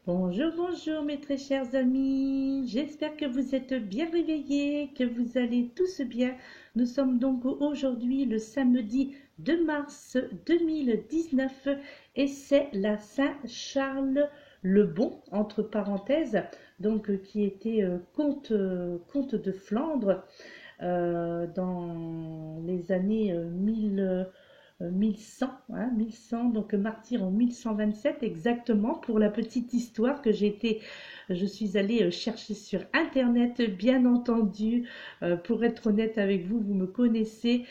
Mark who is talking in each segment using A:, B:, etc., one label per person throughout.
A: Bonjour, bonjour mes très chers amis, j'espère que vous êtes bien réveillés, que vous allez tous bien. Nous sommes donc aujourd'hui le samedi 2 mars 2019 et c'est la Saint-Charles le Bon, entre parenthèses, donc qui était comte de Flandre dans les années 1100, hein, 1100, donc martyr en 1127 exactement. Pour la petite histoire que je suis allée chercher sur internet, bien entendu. Pour être honnête avec vous, vous me connaissez,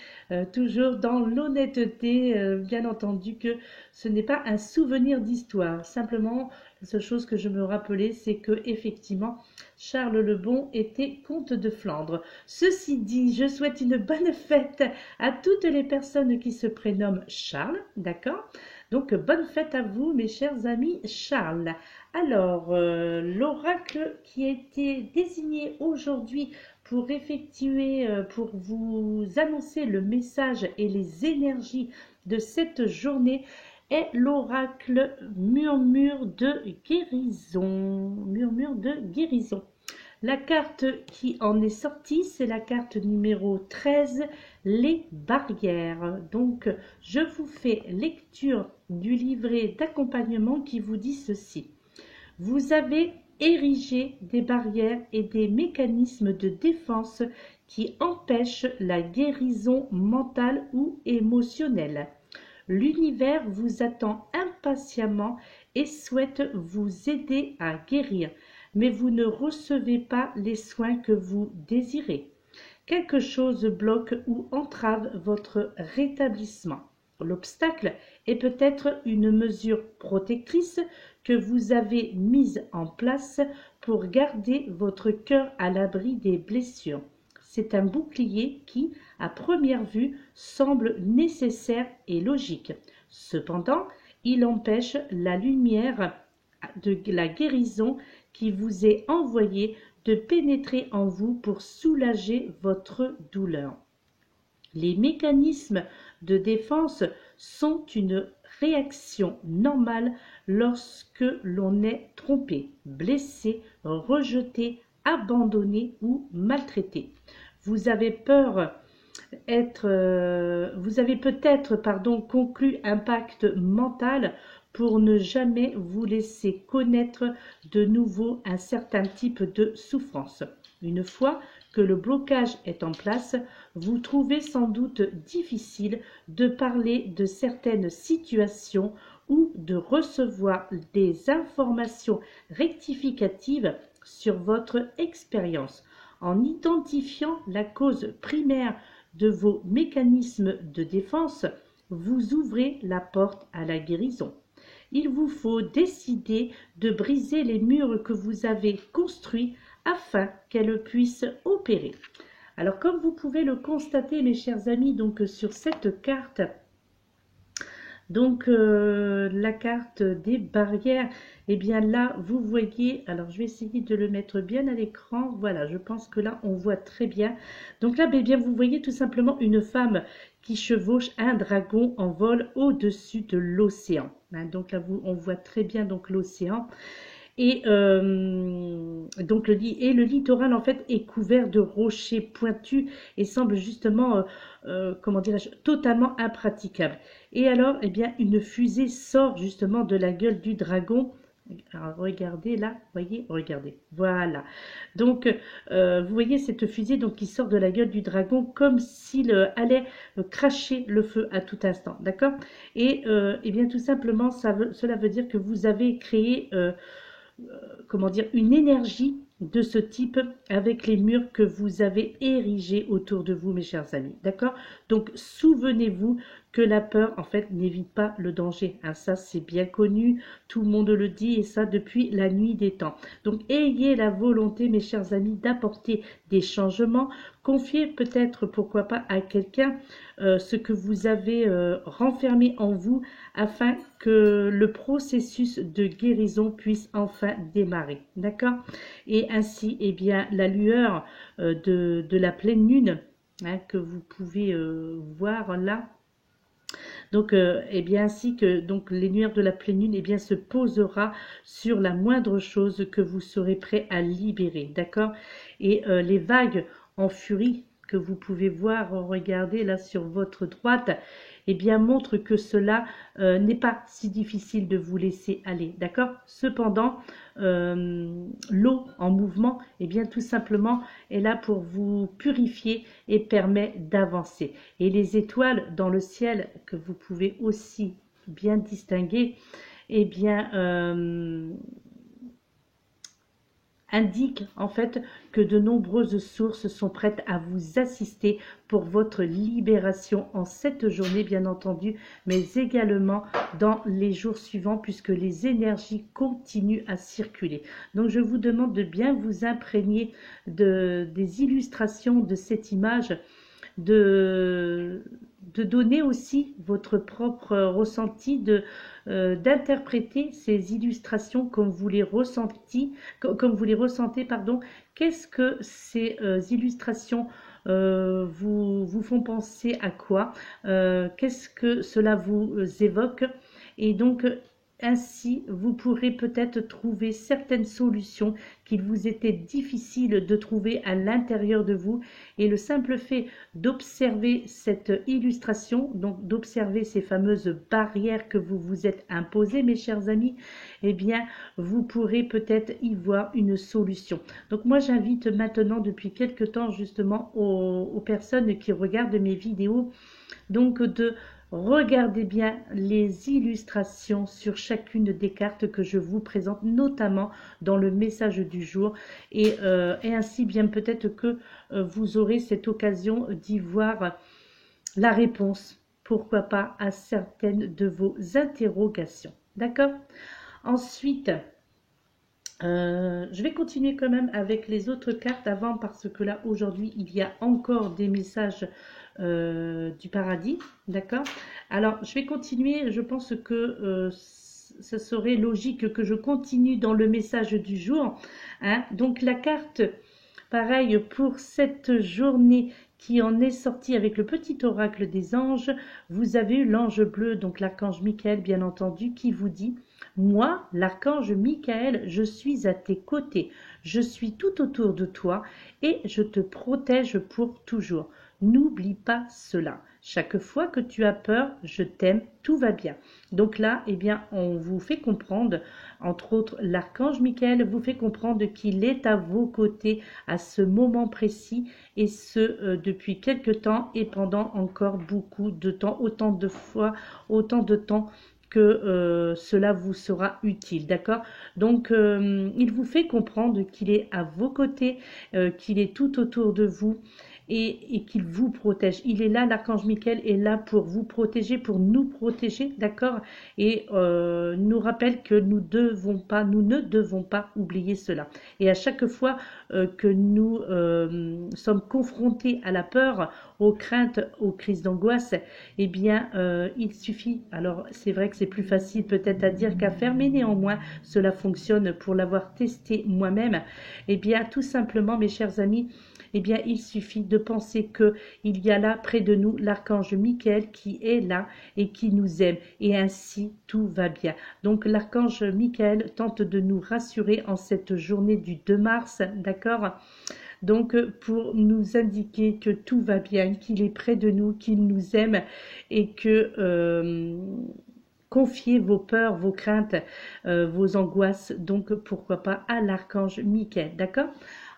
A: toujours dans l'honnêteté, bien entendu que ce n'est pas un souvenir d'histoire. Simplement, la seule chose que je me rappelais, c'est que effectivement Charles le Bon était comte de Flandre. Ceci dit, je souhaite une bonne fête à toutes les personnes qui se prénomment Charles, d'accord? Donc, bonne fête à vous, mes chers amis Charles. Alors, l'oracle qui a été désigné aujourd'hui pour effectuer, pour vous annoncer le message et les énergies de cette journée est l'oracle murmure de guérison. Murmure de guérison. La carte qui en est sortie, c'est la carte numéro 13, les barrières. Donc, je vous fais lecture du livret d'accompagnement qui vous dit ceci. Vous avez érigé des barrières et des mécanismes de défense qui empêchent la guérison mentale ou émotionnelle. L'univers vous attend impatiemment et souhaite vous aider à guérir, mais vous ne recevez pas les soins que vous désirez. Quelque chose bloque ou entrave votre rétablissement. L'obstacle est peut-être une mesure protectrice que vous avez mise en place pour garder votre cœur à l'abri des blessures. C'est un bouclier qui, à première vue, semble nécessaire et logique. Cependant, il empêche la lumière de la guérison qui vous est envoyée de pénétrer en vous pour soulager votre douleur. Les mécanismes de défense sont une réaction normale lorsque l'on est trompé, blessé, rejeté, abandonné ou maltraité. Vous avez peut-être conclu un pacte mental pour ne jamais vous laisser connaître de nouveau un certain type de souffrance. Une fois que le blocage est en place, vous trouvez sans doute difficile de parler de certaines situations ou de recevoir des informations rectificatives sur votre expérience. En identifiant la cause primaire de vos mécanismes de défense, vous ouvrez la porte à la guérison. Il vous faut décider de briser les murs que vous avez construits afin qu'elles puissent opérer. Alors, comme vous pouvez le constater, mes chers amis, donc sur cette carte, donc la carte des barrières, et bien là, vous voyez, alors je vais essayer de le mettre bien à l'écran, voilà, je pense que là, on voit très bien. Donc là, bien, vous voyez tout simplement une femme qui chevauche un dragon en vol au-dessus de l'océan. Hein, donc là, on voit très bien donc l'océan. Et donc le littoral en fait est couvert de rochers pointus et semble justement, comment dirais-je, totalement impraticable. Et alors, eh bien, une fusée sort justement de la gueule du dragon. Alors, regardez là, voyez, regardez, voilà. Donc, vous voyez cette fusée donc qui sort de la gueule du dragon comme s'il allait cracher le feu à tout instant, d'accord? Et eh bien, tout simplement, cela veut dire que vous avez créé comment dire, une énergie de ce type avec les murs que vous avez érigés autour de vous, mes chers amis. D'accord? Donc, souvenez-vous que la peur, en fait, n'évite pas le danger. Hein, ça, c'est bien connu. Tout le monde le dit et ça depuis la nuit des temps. Donc, ayez la volonté, mes chers amis, d'apporter des changements. Confiez peut-être, pourquoi pas, à quelqu'un ce que vous avez renfermé en vous afin que le processus de guérison puisse enfin démarrer. D'accord? Et ainsi, eh bien, la lueur de la pleine lune, hein, que vous pouvez voir là, Donc, et bien ainsi que donc les lumières de la pleine lune, et bien se posera sur la moindre chose que vous serez prêt à libérer, d'accord? Et les vagues en furie que vous pouvez voir, regardez là sur votre droite, eh bien montre que cela n'est pas si difficile de vous laisser aller, d'accord? Cependant, l'eau en mouvement, eh bien tout simplement est là pour vous purifier et permet d'avancer. Et les étoiles dans le ciel que vous pouvez aussi bien distinguer, eh bien indique en fait que de nombreuses sources sont prêtes à vous assister pour votre libération en cette journée bien entendu, mais également dans les jours suivants puisque les énergies continuent à circuler. Donc je vous demande de bien vous imprégner des illustrations de cette image, de donner aussi votre propre ressenti, d'interpréter ces illustrations comme vous les ressentez, pardon. Qu'est-ce que ces illustrations vous font penser à quoi? Qu'est-ce que cela vous évoque? Et donc ainsi, vous pourrez peut-être trouver certaines solutions qu'il vous était difficile de trouver à l'intérieur de vous. Et le simple fait d'observer cette illustration, donc d'observer ces fameuses barrières que vous vous êtes imposées, mes chers amis, eh bien, vous pourrez peut-être y voir une solution. Donc moi, j'invite maintenant depuis quelque temps justement aux personnes qui regardent mes vidéos, donc de regardez bien les illustrations sur chacune des cartes que je vous présente, notamment dans le message du jour. Et ainsi, bien peut-être que vous aurez cette occasion d'y voir la réponse, pourquoi pas, à certaines de vos interrogations. D'accord? Ensuite, je vais continuer quand même avec les autres cartes avant parce que là, aujourd'hui, il y a encore des messages du paradis, d'accord? Alors, je vais continuer, je pense que ce serait logique que je continue dans le message du jour, hein? Donc, la carte, pareil, pour cette journée qui en est sortie avec le petit oracle des anges, vous avez eu l'ange bleu, donc l'archange Michael, bien entendu, qui vous dit: moi, l'archange Michael, je suis à tes côtés, je suis tout autour de toi et je te protège pour toujours. N'oublie pas cela. Chaque fois que tu as peur, je t'aime, tout va bien. Donc là, eh bien, on vous fait comprendre, entre autres, l'archange Michael vous fait comprendre qu'il est à vos côtés à ce moment précis, et ce, depuis quelque temps et pendant encore beaucoup de temps, autant de fois, autant de temps que cela vous sera utile, d'accord? Donc, il vous fait comprendre qu'il est à vos côtés, qu'il est tout autour de vous, et qu'il vous protège. Il est là, l'archange Michael est là pour vous protéger, pour nous protéger, d'accord? Et nous rappelle que nous ne devons pas oublier cela. Et à chaque fois que nous sommes confrontés à la peur, aux craintes, aux crises d'angoisse, eh bien, il suffit, alors c'est vrai que c'est plus facile peut-être à dire qu'à faire, mais néanmoins, cela fonctionne pour l'avoir testé moi-même, eh bien, tout simplement, mes chers amis, eh bien, il suffit de penser qu'il y a là près de nous l'archange Michael qui est là et qui nous aime. Et ainsi, tout va bien. Donc, l'archange Michael tente de nous rassurer en cette journée du 2 mars, d'accord? Donc, pour nous indiquer que tout va bien, qu'il est près de nous, qu'il nous aime et que... confiez vos peurs, vos craintes, vos angoisses, donc pourquoi pas à l'archange Michael, d'accord?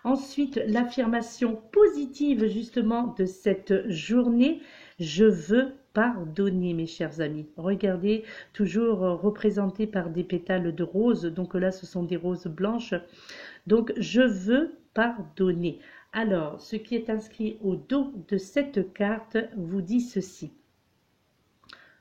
A: Ensuite, l'affirmation positive justement de cette journée: je veux pardonner, mes chers amis. Regardez, toujours représenté par des pétales de rose, donc là ce sont des roses blanches. Donc, je veux pardonner. Alors, ce qui est inscrit au dos de cette carte vous dit ceci: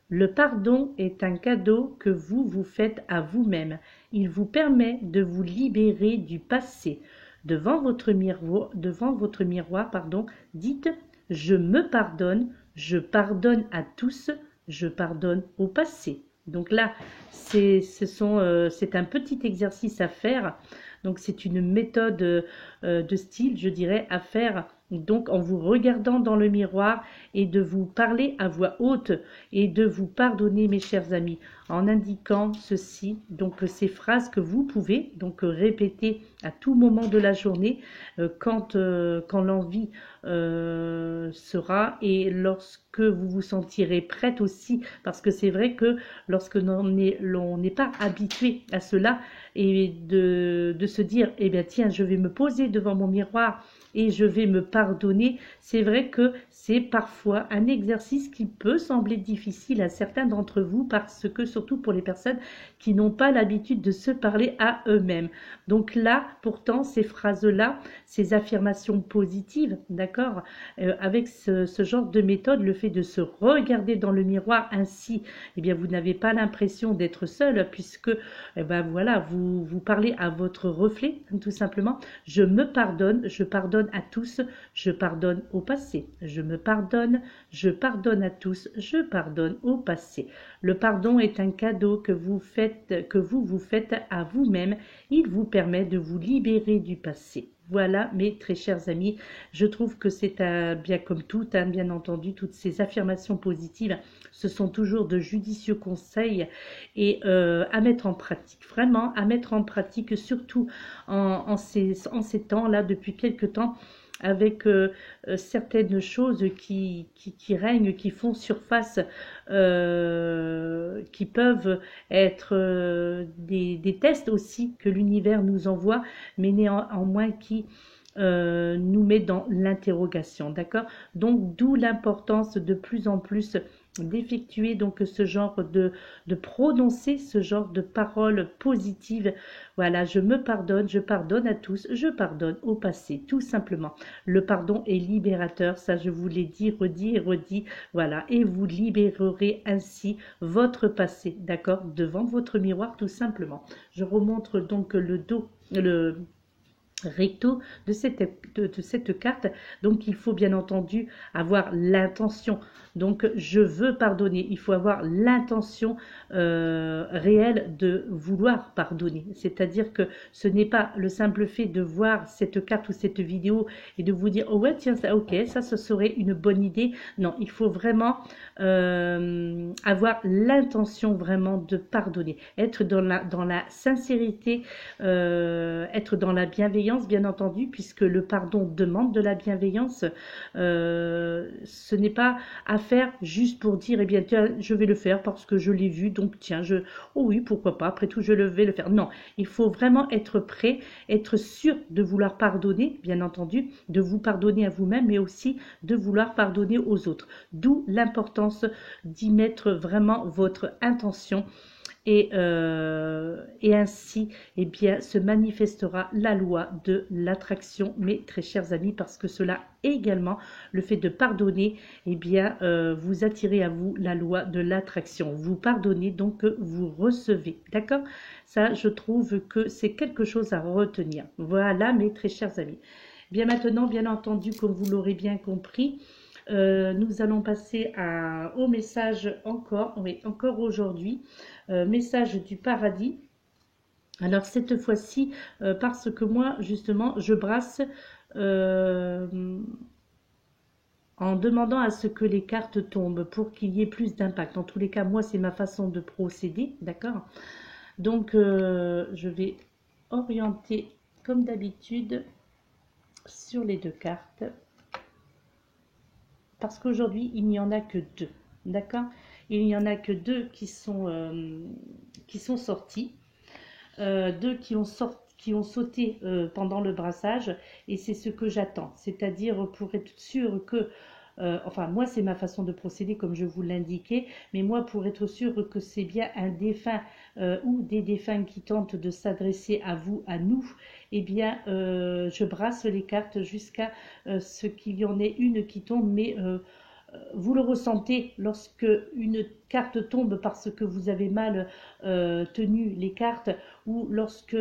A: le pardon est un cadeau que vous vous faites à vous-même. Il vous permet de vous libérer du passé. Devant votre miroir, pardon, dites: je me pardonne, je pardonne à tous, je pardonne au passé. Donc là, c'est un petit exercice à faire. Donc c'est une méthode de style, je dirais, à faire donc en vous regardant dans le miroir et de vous parler à voix haute et de vous pardonner, mes chers amis, en indiquant ceci, donc ces phrases que vous pouvez donc répéter à tout moment de la journée quand l'envie sera et lorsque vous vous sentirez prête aussi, parce que c'est vrai que lorsque l'on n'est pas habitué à cela et de se dire, eh bien tiens, je vais me poser devant mon miroir et je vais me pardonner, c'est vrai que c'est parfois un exercice qui peut sembler difficile à certains d'entre vous parce que surtout pour les personnes qui n'ont pas l'habitude de se parler à eux-mêmes. Donc là, pourtant, ces phrases-là, ces affirmations positives, d'accord, avec ce genre de méthode, le fait de se regarder dans le miroir ainsi, eh bien, vous n'avez pas l'impression d'être seul puisque, eh ben voilà, vous parlez à votre reflet, tout simplement. Je me pardonne, je pardonne à tous, je pardonne au passé, je me pardonne, je pardonne à tous, je pardonne au passé. Le pardon est un cadeau que vous vous faites à vous-même. Il vous permet de vous libérer du passé. Voilà, mes très chers amis, je trouve que c'est bien comme tout, bien entendu, toutes ces affirmations positives, ce sont toujours de judicieux conseils et à mettre en pratique, vraiment à mettre en pratique, surtout en ces temps-là, depuis quelque temps, avec certaines choses qui règnent, qui font surface, qui peuvent être des tests aussi que l'univers nous envoie, mais néanmoins qui nous met dans l'interrogation, d'accord? Donc d'où l'importance de plus en plus d'effectuer donc ce genre de prononcer ce genre de paroles positives. Voilà, je me pardonne, je pardonne à tous, je pardonne au passé, tout simplement. Le pardon est libérateur, ça je vous l'ai dit, redit et redit, voilà, et vous libérerez ainsi votre passé, d'accord, devant votre miroir, tout simplement. Je remontre donc le dos, le recto de cette carte. Donc il faut bien entendu avoir l'intention, donc je veux pardonner, il faut avoir l'intention réelle de vouloir pardonner, c'est-à-dire que ce n'est pas le simple fait de voir cette carte ou cette vidéo et de vous dire oh ouais tiens ça, ok ça ce serait une bonne idée. Non, il faut vraiment avoir l'intention vraiment de pardonner, être dans la sincérité, être dans la bienveillance, bien entendu, puisque le pardon demande de la bienveillance. Ce n'est pas à faire juste pour dire, eh bien, tiens, je vais le faire parce que je l'ai vu, donc tiens, oh oui, pourquoi pas, après tout, je vais le faire. Non, il faut vraiment être prêt, être sûr de vouloir pardonner, bien entendu, de vous pardonner à vous-même, mais aussi de vouloir pardonner aux autres. D'où l'importance d'y mettre vraiment votre intention. Et ainsi, eh bien, se manifestera la loi de l'attraction, mes très chers amis, parce que cela également, le fait de pardonner, eh bien, vous attirez à vous la loi de l'attraction. Vous pardonnez, donc vous recevez, d'accord? Ça, je trouve que c'est quelque chose à retenir. Voilà, mes très chers amis. Bien maintenant, bien entendu, comme vous l'aurez bien compris, nous allons passer au message encore, oui, encore aujourd'hui, message du paradis. Alors cette fois-ci, parce que moi justement, je brasse en demandant à ce que les cartes tombent pour qu'il y ait plus d'impact. En tous les cas, moi c'est ma façon de procéder, d'accord? Donc je vais orienter comme d'habitude sur les deux cartes. Parce qu'aujourd'hui, il n'y en a que deux, d'accord? Il n'y en a que deux qui sont sortis, deux qui ont sauté pendant le brassage, et c'est ce que j'attends, c'est-à-dire pour être sûr que, enfin moi c'est ma façon de procéder comme je vous l'indiquais, mais moi pour être sûr que c'est bien un défunt ou des défunts qui tentent de s'adresser à vous, à nous, eh bien je brasse les cartes jusqu'à ce qu'il y en ait une qui tombe, mais vous le ressentez lorsque une carte tombe parce que vous avez mal tenu les cartes, ou lorsque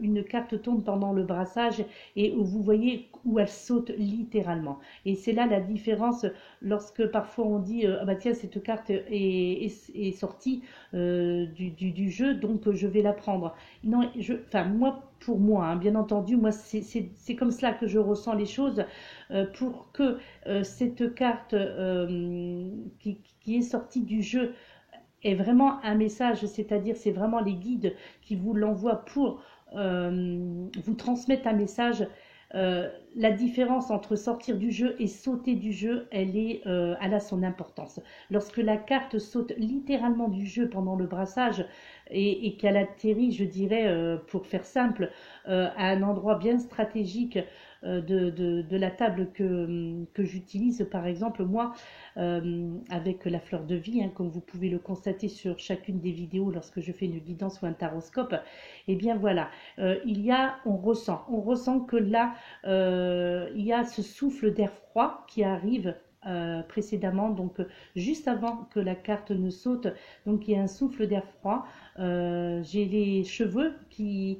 A: une carte tombe pendant le brassage et où vous voyez où elle saute littéralement. Et c'est là la différence lorsque parfois on dit ah bah tiens, cette carte est sortie du jeu, donc je vais la prendre. Non, enfin moi, pour moi, hein, bien entendu, moi c'est comme cela que je ressens les choses. Pour que cette carte qui est sortie du jeu est vraiment un message, c'est-à-dire c'est vraiment les guides qui vous l'envoient pour vous transmettre un message. La différence entre sortir du jeu et sauter du jeu, elle a son importance. Lorsque la carte saute littéralement du jeu pendant le brassage et qu'elle atterrit, je dirais, pour faire simple, à un endroit bien stratégique de la table que j'utilise, par exemple, moi, avec la fleur de vie, hein, comme vous pouvez le constater sur chacune des vidéos lorsque je fais une guidance ou un taroscope, et bien voilà, on ressent que là, il y a ce souffle d'air froid qui arrive précédemment, donc juste avant que la carte ne saute, donc il y a un souffle d'air froid. J'ai les cheveux qui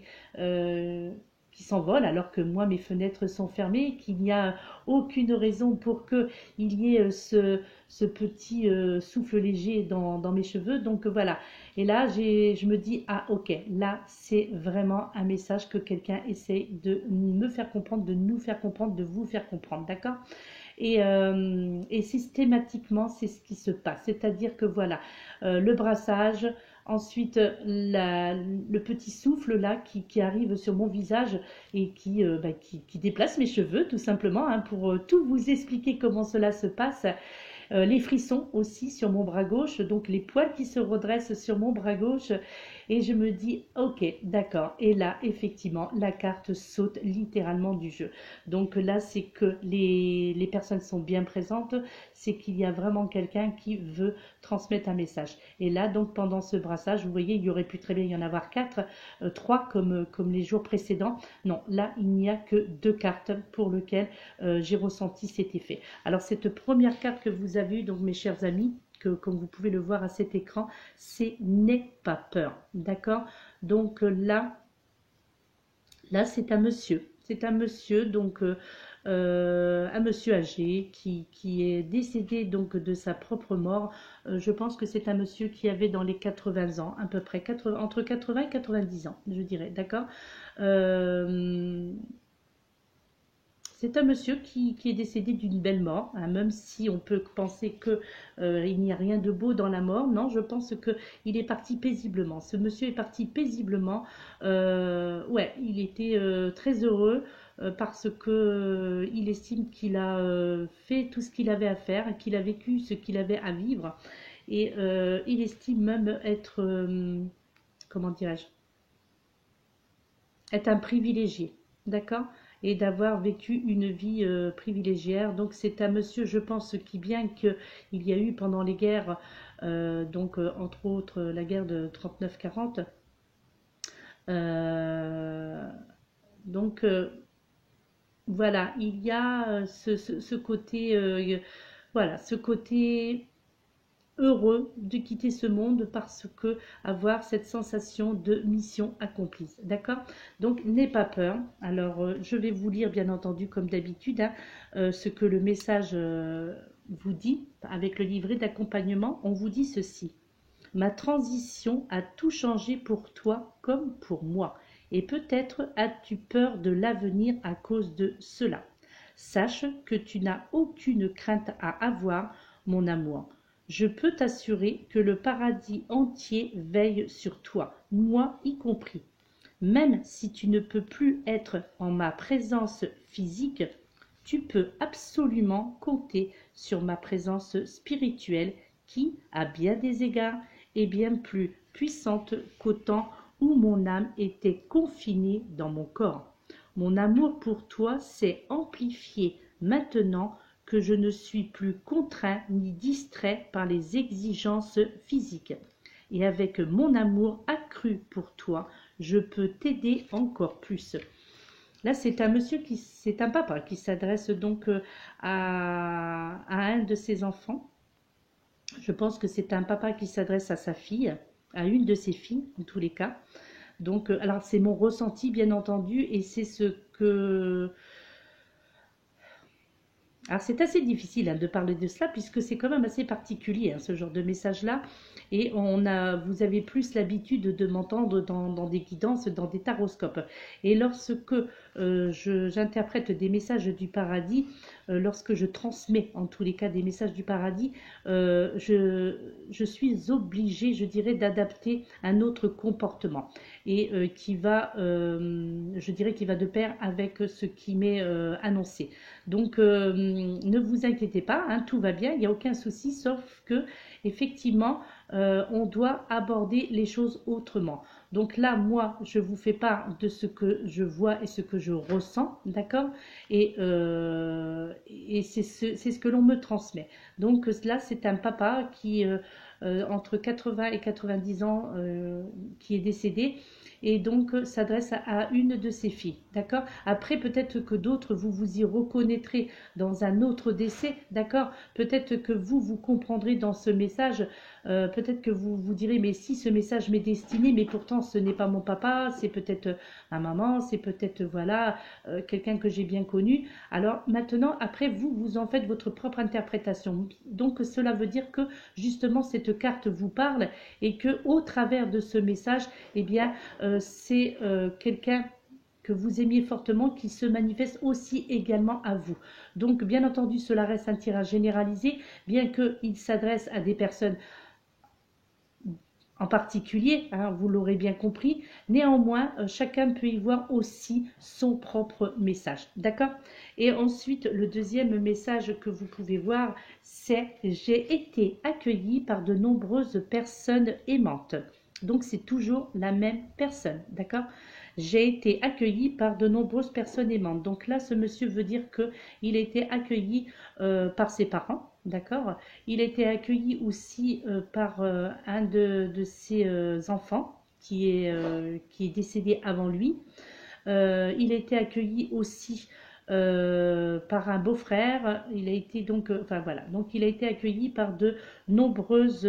A: s'envolent alors que moi mes fenêtres sont fermées, qu'il n'y a aucune raison pour qu'il y ait ce petit souffle léger dans mes cheveux. Donc voilà, et là je me dis ah ok, là c'est vraiment un message que quelqu'un essaie de me faire comprendre, de nous faire comprendre, de vous faire comprendre, d'accord? Et systématiquement, c'est ce qui se passe. C'est-à-dire que voilà, le brassage, ensuite le petit souffle là qui arrive sur mon visage et qui déplace mes cheveux tout simplement, hein, pour tout vous expliquer comment cela se passe. Les frissons aussi sur mon bras gauche, donc les poils qui se redressent sur mon bras gauche, et je me dis ok, d'accord, et là effectivement la carte saute littéralement du jeu. Donc là c'est que les personnes sont bien présentes, c'est qu'il y a vraiment quelqu'un qui veut transmettre un message. Et là donc pendant ce brassage, vous voyez, il y aurait pu très bien y en avoir 4, 3 comme les jours précédents. Non, là il n'y a que 2 cartes pour lesquelles j'ai ressenti cet effet. Alors cette première carte que vous avez eue, donc mes chers amis, que comme vous pouvez le voir à cet écran, c'est n'aie pas peur, d'accord? Donc là c'est un monsieur, donc un monsieur âgé qui est décédé donc de sa propre mort. Je pense que c'est un monsieur qui avait dans les 80 ans, à peu près entre 80 et 90 ans, je dirais, d'accord? C'est un monsieur qui est décédé d'une belle mort, hein, même si on peut penser que il n'y a rien de beau dans la mort. Non, je pense qu'il est parti paisiblement. Ce monsieur est parti paisiblement. Ouais, il était très heureux parce que il estime qu'il a fait tout ce qu'il avait à faire, qu'il a vécu ce qu'il avait à vivre. Et il estime même être, comment dirais-je, être un privilégié. D'accord? Et d'avoir vécu une vie privilégiée. Donc c'est un monsieur, je pense, qui bien qu'il y a eu pendant les guerres, donc entre autres la guerre de 39-40, donc voilà, il y a ce côté, voilà, ce côté heureux de quitter ce monde parce que avoir cette sensation de mission accomplie, d'accord? Donc n'aie pas peur. Alors je vais vous lire bien entendu comme d'habitude, hein, ce que le message vous dit avec le livret d'accompagnement. On vous dit ceci: ma transition a tout changé pour toi comme pour moi, et peut-être as-tu peur de l'avenir à cause de cela. Sache que tu n'as aucune crainte à avoir, mon amour. Je peux t'assurer que le paradis entier veille sur toi, moi y compris. Même si tu ne peux plus être en ma présence physique, tu peux absolument compter sur ma présence spirituelle qui, à bien des égards, est bien plus puissante qu'au temps où mon âme était confinée dans mon corps. Mon amour pour toi s'est amplifié maintenant que je ne suis plus contraint ni distrait par les exigences physiques. Et avec mon amour accru pour toi, je peux t'aider encore plus. Là, c'est un monsieur c'est un papa qui s'adresse donc à un de ses enfants. Je pense que c'est un papa qui s'adresse à sa fille, à une de ses filles, en tous les cas. Donc, alors c'est mon ressenti, bien entendu, et c'est ce que alors c'est assez difficile de parler de cela puisque c'est quand même assez particulier ce genre de message-là et vous avez plus l'habitude de m'entendre dans des guidances, dans des taroscopes. Et lorsque j'interprète des messages du paradis, lorsque je transmets en tous les cas des messages du paradis, je suis obligée, je dirais, d'adapter un autre comportement et je dirais, qui va de pair avec ce qui m'est annoncé. Donc, ne vous inquiétez pas, tout va bien, il n'y a aucun souci, sauf que effectivement, on doit aborder les choses autrement. Donc là, moi, je vous fais part de ce que je vois et ce que je ressens, d'accord? Et c'est ce que l'on me transmet. Donc là, c'est un papa qui, entre 80 et 90 ans, qui est décédé et donc s'adresse à une de ses filles, d'accord? Après, peut-être que d'autres, vous vous y reconnaîtrez dans un autre décès, d'accord? Peut-être que vous comprendrez dans ce message, peut-être que vous vous direz, mais si ce message m'est destiné, mais pourtant ce n'est pas mon papa, c'est peut-être ma maman, c'est peut-être, voilà, quelqu'un que j'ai bien connu. Alors maintenant, après, vous en faites votre propre interprétation. Donc cela veut dire que justement cette carte vous parle et que au travers de ce message, eh bien, c'est quelqu'un que vous aimiez fortement qui se manifeste aussi également à vous. Donc, bien entendu, cela reste un tirage généralisé, bien qu'il s'adresse à des personnes en particulier, vous l'aurez bien compris. Néanmoins, chacun peut y voir aussi son propre message. D'accord? Et ensuite, le deuxième message que vous pouvez voir, c'est « J'ai été accueilli par de nombreuses personnes aimantes ». Donc, c'est toujours la même personne. D'accord? J'ai été accueilli par de nombreuses personnes aimantes. Donc là, ce monsieur veut dire qu'il a été accueilli par ses parents. D'accord? Il a été accueilli aussi par un de ses enfants qui est décédé avant lui. Il a été accueilli aussi par un beau-frère. Il a été donc, enfin voilà, donc il a été accueilli par de nombreuses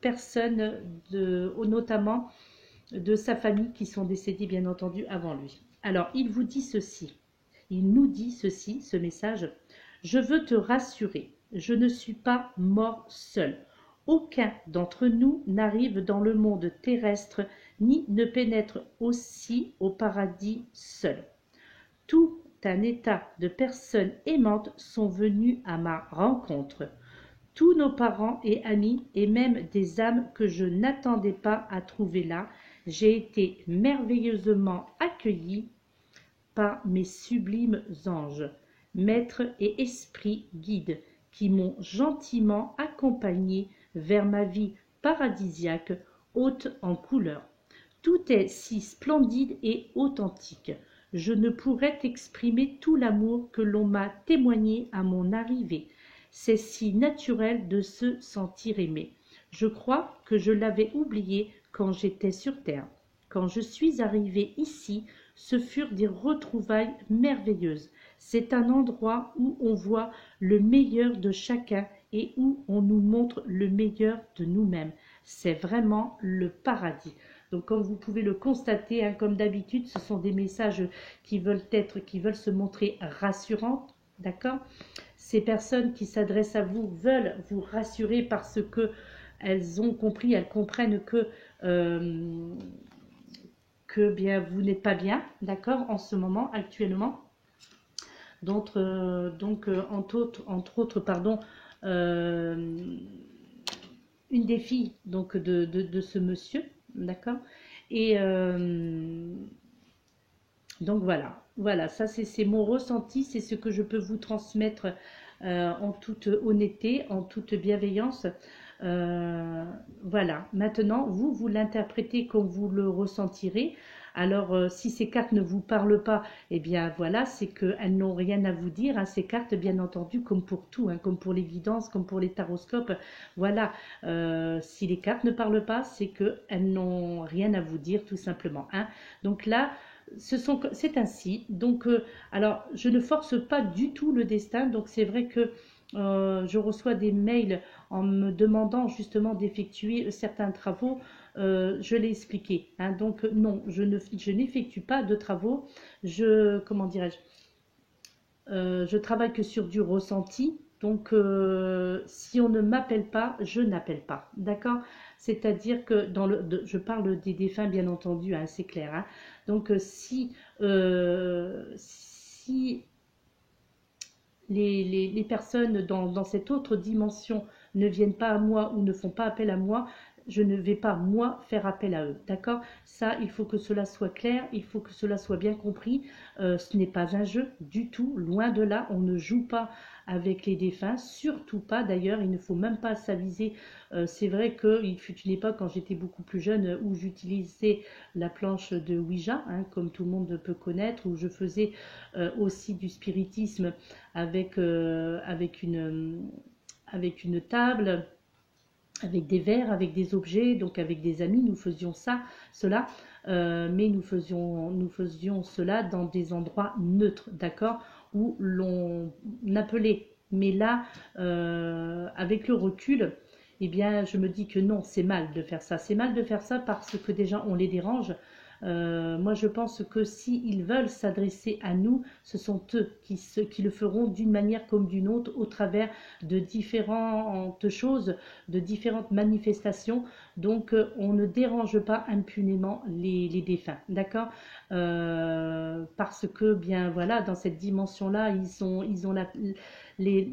A: personnes, notamment de sa famille qui sont décédées bien entendu avant lui. Alors il vous dit ceci, il nous dit ceci, ce message: je veux te rassurer. Je ne suis pas mort seul. Aucun d'entre nous n'arrive dans le monde terrestre ni ne pénètre aussi au paradis seul. Tout un état de personnes aimantes sont venus à ma rencontre. Tous nos parents et amis et même des âmes que je n'attendais pas à trouver là, j'ai été merveilleusement accueilli par mes sublimes anges, maîtres et esprits guides, qui m'ont gentiment accompagné vers ma vie paradisiaque, haute en couleurs. Tout est si splendide et authentique. Je ne pourrais exprimer tout l'amour que l'on m'a témoigné à mon arrivée. C'est si naturel de se sentir aimé. Je crois que je l'avais oublié quand j'étais sur terre. Quand je suis arrivée ici, ce furent des retrouvailles merveilleuses. C'est un endroit où on voit le meilleur de chacun et où on nous montre le meilleur de nous-mêmes. C'est vraiment le paradis. Donc, comme vous pouvez le constater, comme d'habitude, ce sont des messages qui veulent se montrer rassurants, d'accord? Ces personnes qui s'adressent à vous veulent vous rassurer parce que elles ont compris, elles comprennent que bien vous n'êtes pas bien, d'accord, en ce moment, actuellement. Donc, entre autres, pardon, une des filles donc de ce monsieur, d'accord. Et donc voilà, ça c'est mon ressenti, c'est ce que je peux vous transmettre en toute honnêteté, en toute bienveillance. Voilà, maintenant vous l'interprétez comme vous le ressentirez. Alors si ces cartes ne vous parlent pas, eh bien voilà, c'est qu'elles n'ont rien à vous dire, ces cartes bien entendu, comme pour tout, comme pour les guidances, comme pour les taroscopes. Voilà, si les cartes ne parlent pas, c'est qu'elles n'ont rien à vous dire tout simplement. Donc là, c'est ainsi. Donc alors je ne force pas du tout le destin, donc c'est vrai que je reçois des mails en me demandant justement d'effectuer certains travaux. Je l'ai expliqué, hein. Donc non, je n'effectue pas de travaux. Comment dirais-je, je travaille que sur du ressenti. Donc, si on ne m'appelle pas, je n'appelle pas. D'accord? C'est-à-dire que je parle des défunts, bien entendu, hein, c'est clair, hein. Donc, si les personnes dans cette autre dimension ne viennent pas à moi ou ne font pas appel à moi, je ne vais pas, moi, faire appel à eux. D'accord? Ça, il faut que cela soit clair, il faut que cela soit bien compris. Ce n'est pas un jeu du tout, loin de là. On ne joue pas avec les défunts, surtout pas d'ailleurs, il ne faut même pas s'aviser. C'est vrai qu'il fut une époque, quand j'étais beaucoup plus jeune, où j'utilisais la planche de Ouija, hein, comme tout le monde peut connaître, où je faisais aussi du spiritisme avec une table, avec des verres, avec des objets, donc avec des amis, nous faisions cela, mais nous faisions cela dans des endroits neutres, d'accord, où l'on appelait. Mais là, avec le recul, eh bien, je me dis que non, c'est mal de faire ça. C'est mal de faire ça parce que déjà, on les dérange. Moi, je pense que s'ils veulent s'adresser à nous, ce sont eux qui le feront d'une manière comme d'une autre, au travers de différentes choses, de différentes manifestations. Donc, on ne dérange pas impunément les défunts, d'accord? Parce que, bien voilà, dans cette dimension-là, ils ont les,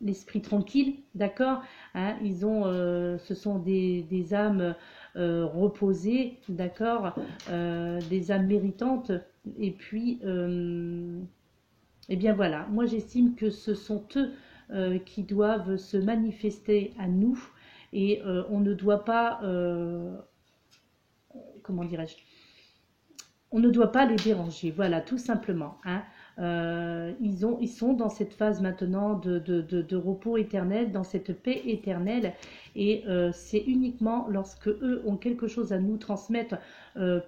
A: l'esprit tranquille, d'accord, hein, ce sont des âmes reposées, d'accord, des âmes méritantes, et puis, eh bien voilà, moi j'estime que ce sont eux qui doivent se manifester à nous, et on ne doit pas, comment dirais-je, on ne doit pas les déranger, voilà, tout simplement, hein. Ils sont dans cette phase maintenant de repos éternel, dans cette paix éternelle, et c'est uniquement lorsque eux ont quelque chose à nous transmettre,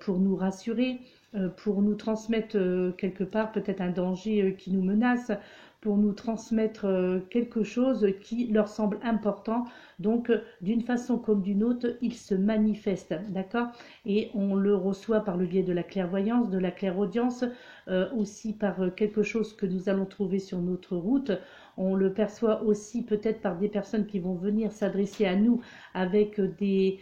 A: pour nous rassurer, pour nous transmettre quelque part peut-être un danger qui nous menace, pour nous transmettre quelque chose qui leur semble important. Donc, d'une façon comme d'une autre, ils se manifestent, d'accord? Et on le reçoit par le biais de la clairvoyance, de la clairaudience, aussi par quelque chose que nous allons trouver sur notre route. On le perçoit aussi peut-être par des personnes qui vont venir s'adresser à nous avec des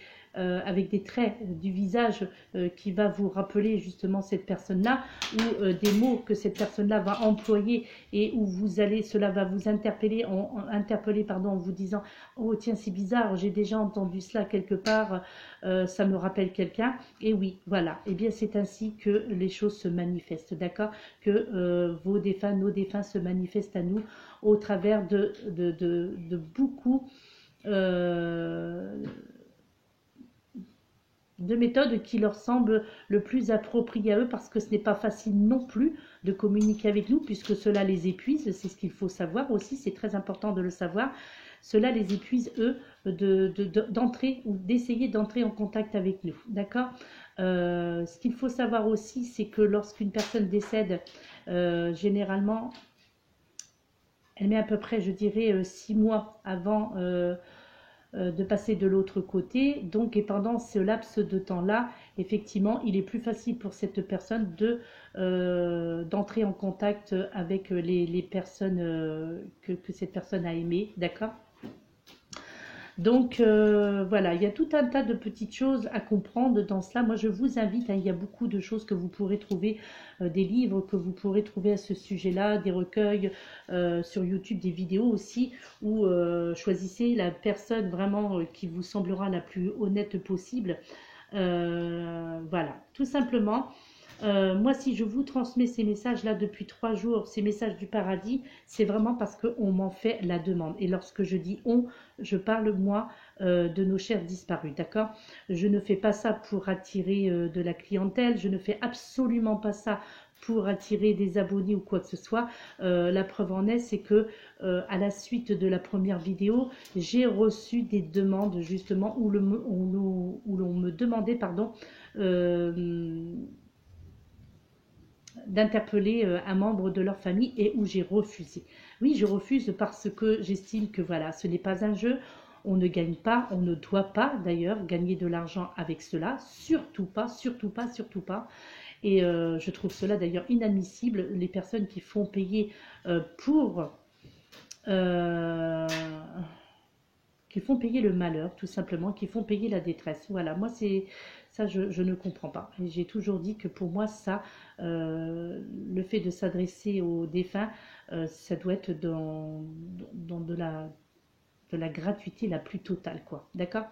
A: traits du visage qui va vous rappeler justement cette personne-là, ou des mots que cette personne-là va employer, et où cela va vous interpeller en vous disant « Oh tiens, c'est bizarre, j'ai déjà entendu cela quelque part, ça me rappelle quelqu'un. » Et oui, voilà, et bien c'est ainsi que les choses se manifestent, d'accord, que vos défunts, nos défunts se manifestent à nous au travers de beaucoup de méthodes qui leur semblent le plus appropriées à eux, parce que ce n'est pas facile non plus de communiquer avec nous, puisque cela les épuise. C'est ce qu'il faut savoir aussi, c'est très important de le savoir. Cela les épuise, eux, d'entrer ou d'essayer d'entrer en contact avec nous, d'accord. Ce qu'il faut savoir aussi, c'est que lorsqu'une personne décède, généralement, elle met à peu près, je dirais, 6 mois avant de passer de l'autre côté. Donc, et pendant ce laps de temps-là, effectivement, il est plus facile pour cette personne d'entrer en contact avec les personnes que cette personne a aimées, d'accord. Donc voilà, il y a tout un tas de petites choses à comprendre dans cela. Moi, je vous invite, hein, il y a beaucoup de choses que vous pourrez trouver, des livres que vous pourrez trouver à ce sujet-là, des recueils sur YouTube, des vidéos aussi, où choisissez la personne vraiment qui vous semblera la plus honnête possible. Voilà, tout simplement. Moi, si je vous transmets ces messages-là depuis 3 jours, ces messages du paradis, c'est vraiment parce qu'on m'en fait la demande. Et lorsque je dis on, je parle, moi, de nos chers disparus, d'accord? Je ne fais pas ça pour attirer de la clientèle, je ne fais absolument pas ça pour attirer des abonnés ou quoi que ce soit. La preuve en est, c'est que à la suite de la première vidéo, j'ai reçu des demandes justement où l'on me demandait, pardon, d'interpeller un membre de leur famille et où j'ai refusé. Oui, je refuse parce que j'estime que voilà, ce n'est pas un jeu. On ne gagne pas, on ne doit pas d'ailleurs gagner de l'argent avec cela, surtout pas, surtout pas, surtout pas. Et je trouve cela d'ailleurs inadmissible, les personnes qui font payer pour euh, qui font payer le malheur, tout simplement, qui font payer la détresse. Voilà, moi, c'est ça, je ne comprends pas. Et j'ai toujours dit que pour moi, ça, le fait de s'adresser aux défunts, ça doit être dans de la gratuité la plus totale, quoi. D'accord?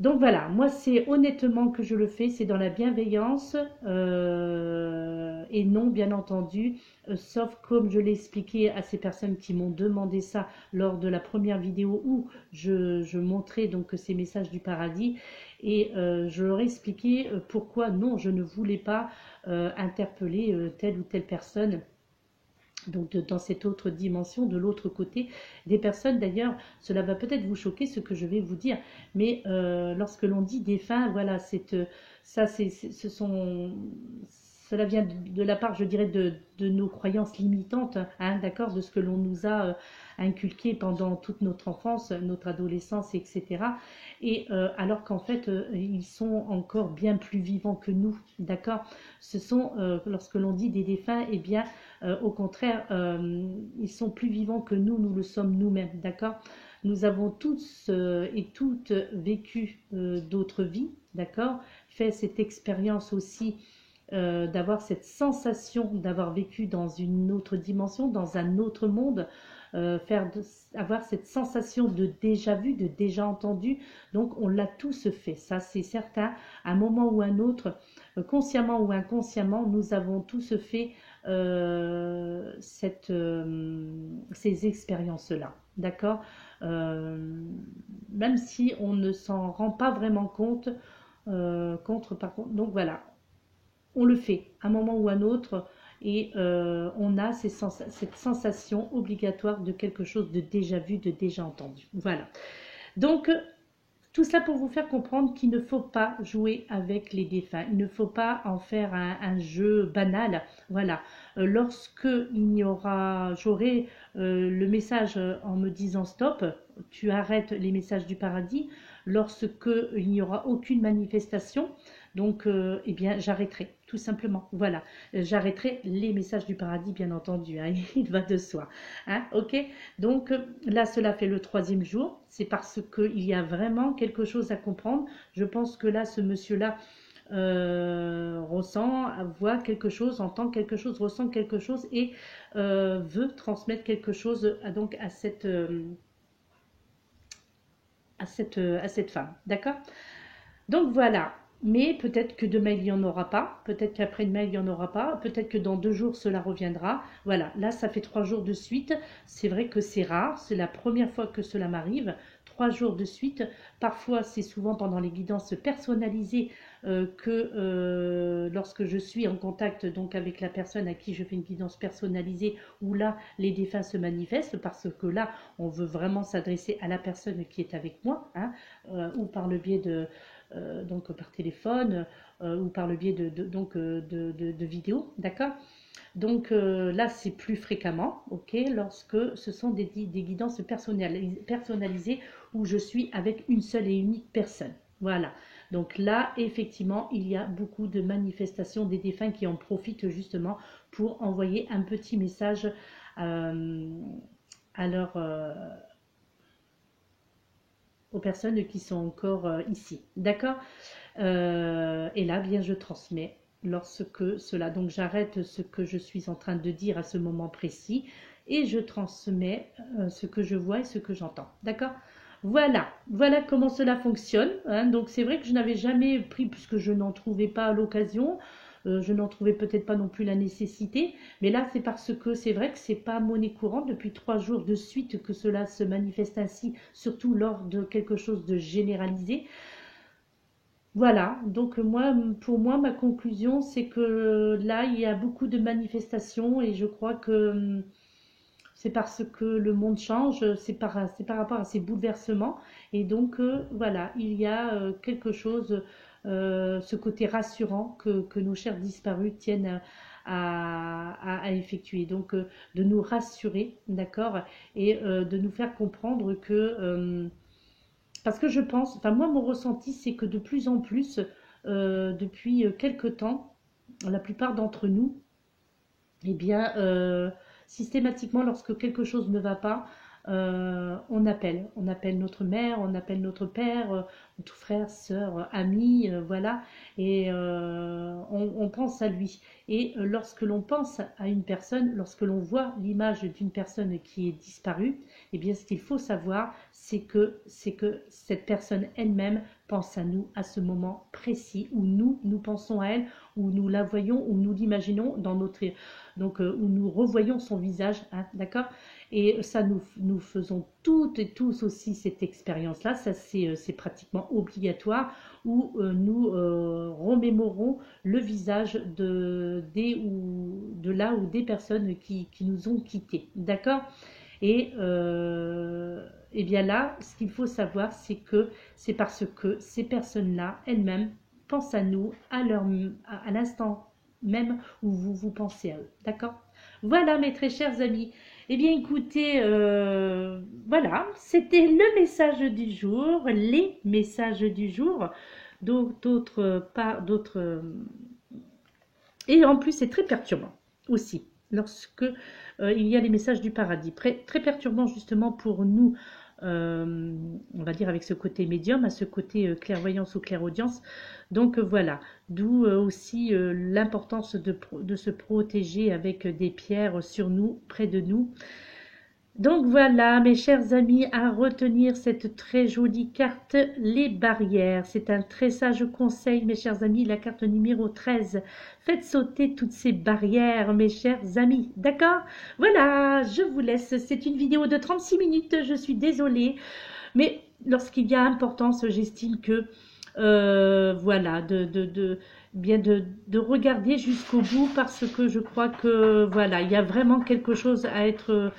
A: Donc voilà, moi c'est honnêtement que je le fais, c'est dans la bienveillance et non bien entendu, sauf comme je l'ai expliqué à ces personnes qui m'ont demandé ça lors de la première vidéo où je montrais donc ces messages du paradis et je leur ai expliqué pourquoi non, je ne voulais pas interpeller telle ou telle personne donc dans cette autre dimension, de l'autre côté, des personnes d'ailleurs, cela va peut-être vous choquer ce que je vais vous dire, mais lorsque l'on dit défunt, voilà, ça, ce sont, cela vient de la part, je dirais, de nos croyances limitantes, hein, d'accord, de ce que l'on nous a inculqué pendant toute notre enfance, notre adolescence, etc. Et alors qu'en fait, ils sont encore bien plus vivants que nous, d'accord. Ce sont, lorsque l'on dit des défunts, eh bien, au contraire, ils sont plus vivants que nous le sommes nous-mêmes, d'accord. Nous avons tous et toutes vécu d'autres vies, d'accord, fait cette expérience aussi d'avoir cette sensation d'avoir vécu dans une autre dimension, dans un autre monde, avoir cette sensation de déjà vu, de déjà entendu. Donc on l'a tous fait, ça c'est certain, à un moment ou un autre, consciemment ou inconsciemment, nous avons tous fait ces expériences-là, d'accord. Même si on ne s'en rend pas vraiment compte, par contre, donc voilà, on le fait à un moment ou à un autre et on a cette sensation obligatoire de quelque chose de déjà vu, de déjà entendu. Voilà. Donc, tout cela pour vous faire comprendre qu'il ne faut pas jouer avec les défunts. Il ne faut pas en faire un jeu banal. Voilà. Lorsque j'aurai le message en me disant stop, tu arrêtes les messages du paradis. Lorsque il n'y aura aucune manifestation, donc eh bien j'arrêterai tout simplement. Voilà, j'arrêterai les messages du paradis bien entendu. Hein, il va de soi. Hein, ok. Donc là, cela fait le 3e jour. C'est parce qu'il y a vraiment quelque chose à comprendre. Je pense que là, ce monsieur-là ressent, voit quelque chose, entend quelque chose, ressent quelque chose et veut transmettre quelque chose donc à cette femme. D'accord? Donc voilà. Mais peut-être que demain il n'y en aura pas, peut-être qu'après-demain il n'y en aura pas, peut-être que dans 2 jours cela reviendra. Voilà, là ça fait 3 jours de suite. C'est vrai que c'est rare, c'est la première fois que cela m'arrive. 3 jours de suite. Parfois c'est souvent pendant les guidances personnalisées que lorsque je suis en contact donc avec la personne à qui je fais une guidance personnalisée, où là les défunts se manifestent parce que là on veut vraiment s'adresser à la personne qui est avec moi, hein, ou par le biais donc par téléphone ou par le biais de vidéos, d'accord. Donc là, c'est plus fréquemment, ok, lorsque ce sont des guidances personnalisées où je suis avec une seule et unique personne. Voilà. Donc là, effectivement, il y a beaucoup de manifestations des défunts qui en profitent justement pour envoyer un petit message à leur aux personnes qui sont encore ici. D'accord. Et là, bien, je transmets lorsque cela. Donc, j'arrête ce que je suis en train de dire à ce moment précis et je transmets ce que je vois et ce que j'entends. D'accord. Voilà, voilà comment cela fonctionne. Hein. Donc, c'est vrai que je n'avais jamais pris, puisque je n'en trouvais pas l'occasion. Je n'en trouvais peut-être pas non plus la nécessité, mais là c'est parce que c'est vrai que c'est pas monnaie courante depuis 3 jours de suite que cela se manifeste ainsi, surtout lors de quelque chose de généralisé. Voilà, donc moi, pour moi, ma conclusion, c'est que là, il y a beaucoup de manifestations et je crois que c'est parce que le monde change, c'est par rapport à ces bouleversements. Et donc, voilà, il y a quelque chose ce côté rassurant que nos chers disparus tiennent à effectuer. Donc, de nous rassurer, d'accord, et de nous faire comprendre que, parce que je pense, enfin moi mon ressenti c'est que de plus en plus, depuis quelque temps, la plupart d'entre nous, eh bien, systématiquement, lorsque quelque chose ne va pas, on appelle. On appelle notre mère, on appelle notre père, notre frère, sœur, ami, voilà. Et on pense à lui. Et lorsque l'on pense à une personne, lorsque l'on voit l'image d'une personne qui est disparue, eh bien, ce qu'il faut savoir, c'est que cette personne elle-même pense à nous à ce moment précis où nous pensons à elle, où nous la voyons, où nous l'imaginons dans notre donc où nous revoyons son visage, hein, d'accord. Et ça, nous faisons toutes et tous aussi cette expérience-là, ça c'est pratiquement obligatoire, où nous remémorons le visage de là ou des personnes qui nous ont quittés, d'accord. Et bien là, ce qu'il faut savoir, c'est que c'est parce que ces personnes-là, elles-mêmes, pensent à nous à l'instant même où vous pensez à eux. D'accord? Voilà, mes très chers amis. Eh bien, écoutez, voilà, c'était le message du jour, les messages du jour. D'autres, pas d'autres. Et en plus, c'est très perturbant aussi, lorsque il y a les messages du paradis. Très perturbant justement pour nous, on va dire avec ce côté médium, à ce côté clairvoyance ou clairaudience. Donc voilà, d'où aussi l'importance de se protéger avec des pierres sur nous, près de nous. Donc voilà, mes chers amis, à retenir cette très jolie carte, les barrières. C'est un très sage conseil, mes chers amis, la carte numéro 13. Faites sauter toutes ces barrières, mes chers amis. D'accord? Voilà, je vous laisse. C'est une vidéo de 36 minutes, je suis désolée. Mais lorsqu'il y a importance, j'estime que, voilà, bien de regarder jusqu'au bout parce que je crois que, voilà, il y a vraiment quelque chose à être,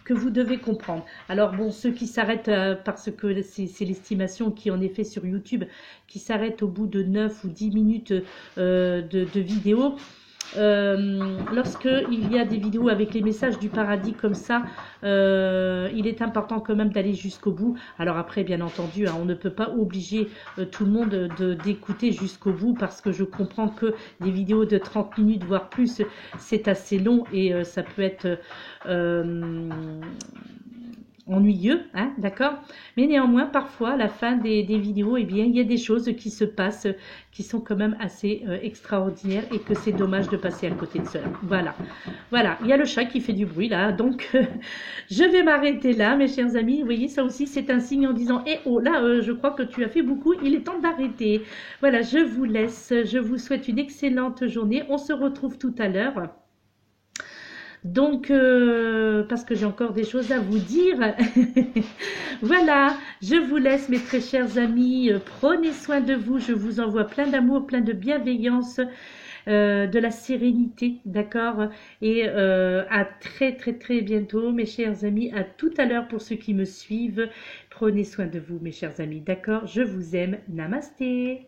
A: que vous devez comprendre. Alors bon, ceux qui s'arrêtent, parce que c'est l'estimation qui en est fait sur YouTube, qui s'arrêtent au bout de 9 ou 10 minutes de vidéo, lorsque il y a des vidéos avec les messages du paradis comme ça, il est important quand même d'aller jusqu'au bout. Alors après, bien entendu, hein, on ne peut pas obliger tout le monde d'écouter jusqu'au bout parce que je comprends que des vidéos de 30 minutes voire plus, c'est assez long et ça peut être ennuyeux, hein, d'accord. Mais néanmoins, parfois, à la fin des vidéos, eh bien, il y a des choses qui se passent qui sont quand même assez extraordinaires et que c'est dommage de passer à côté de cela. Voilà, voilà. Il y a le chat qui fait du bruit là, donc je vais m'arrêter là, mes chers amis. Vous voyez, ça aussi, c'est un signe en disant, eh oh, là, je crois que tu as fait beaucoup, il est temps d'arrêter. Voilà, je vous laisse. Je vous souhaite une excellente journée. On se retrouve tout à l'heure. Donc, parce que j'ai encore des choses à vous dire. Voilà, je vous laisse mes très chers amis. Prenez soin de vous. Je vous envoie plein d'amour, plein de bienveillance, de la sérénité, d'accord. Et à très très très bientôt, mes chers amis. À tout à l'heure pour ceux qui me suivent. Prenez soin de vous, mes chers amis, d'accord. Je vous aime. Namasté.